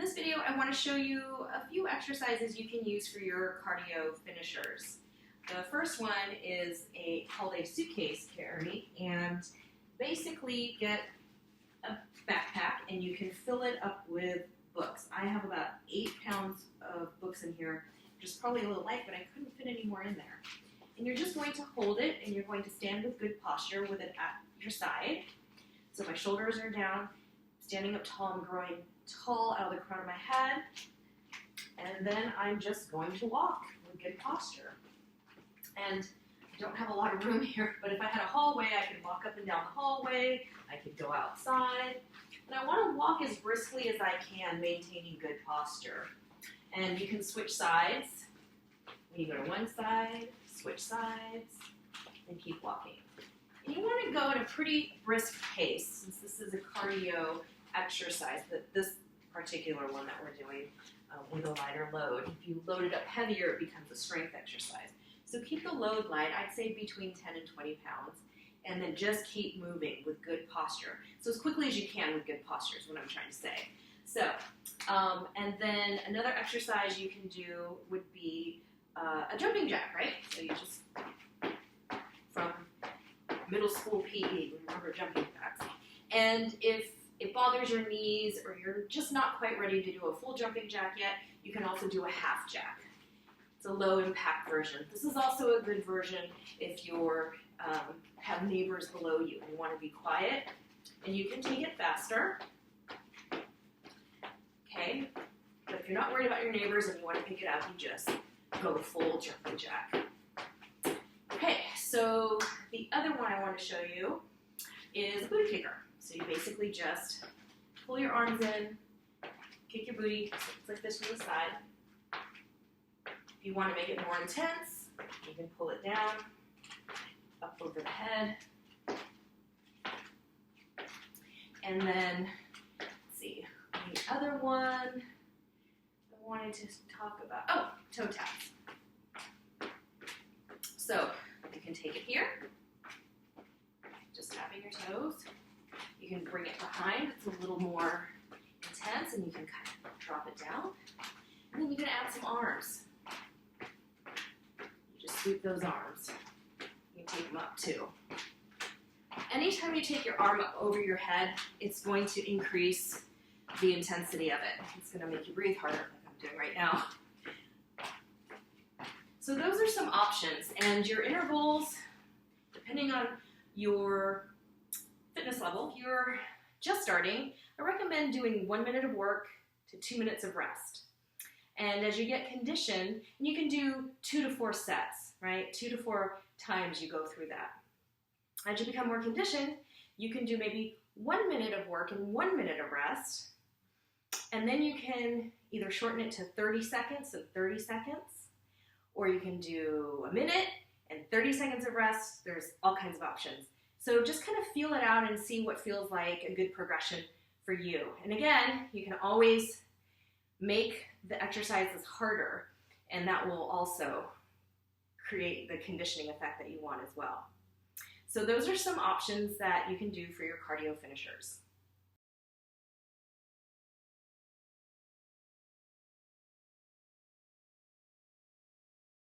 In this video, I want to show you a few exercises you can use for your cardio finishers. The first one is called a suitcase carry, and basically get a backpack and you can fill it up with books. I have about 8 pounds of books in here, which is probably a little light, but I couldn't fit any more in there. And you're just going to hold it and you're going to stand with good posture with it at your side. So my shoulders are down, standing up tall, I'm growing tall out of the crown of my head. And then I'm just going to walk with good posture. And I don't have a lot of room here, but if I had a hallway, I could walk up and down the hallway, I could go outside. And I want to walk as briskly as I can, maintaining good posture. And you can switch sides. When you go to one side, switch sides, and keep walking. And you want to go at a pretty brisk pace, since this is a cardio exercise, this particular one that we're doing with a lighter load. If you load it up heavier, it becomes a strength exercise. So keep the load light, I'd say between 10 and 20 pounds, and then just keep moving with good posture. So as quickly as you can with good posture is what I'm trying to say. So, and then another exercise you can do would be a jumping jack, right? So you just, from middle school PE, remember jumping jacks. And if it bothers your knees or you're just not quite ready to do a full jumping jack yet, you can also do a half jack. It's a low impact version. This is also a good version if you're have neighbors below you and you want to be quiet, and you can take it faster. Okay, but if you're not worried about your neighbors and you want to pick it up, you just go full jumping jack. Okay, so the other one I want to show you is a booty kicker. So you basically just pull your arms in, kick your booty, it's like this from the side. If you want to make it more intense, you can pull it down, up over the head. And then, let's see, the other one I wanted to talk about, oh, toe taps. So you can take it here, just tapping your toes. You can bring it behind, it's a little more intense, and you can kind of drop it down. And then you can add some arms. You just sweep those arms. You can take them up too. Anytime you take your arm up over your head, it's going to increase the intensity of it. It's going to make you breathe harder, like I'm doing right now. So those are some options, and your intervals, depending on your fitness level, if you're just starting, I recommend doing 1 minute of work to 2 minutes of rest. And as you get conditioned, you can do 2 to 4 sets, right? 2 to 4 times you go through that. As you become more conditioned, you can do maybe 1 minute of work and 1 minute of rest. And then you can either shorten it to 30 seconds, so 30 seconds, or you can do a minute and 30 seconds of rest. There's all kinds of options. So just kind of feel it out and see what feels like a good progression for you. And again, you can always make the exercises harder, and that will also create the conditioning effect that you want as well. So those are some options that you can do for your cardio finishers.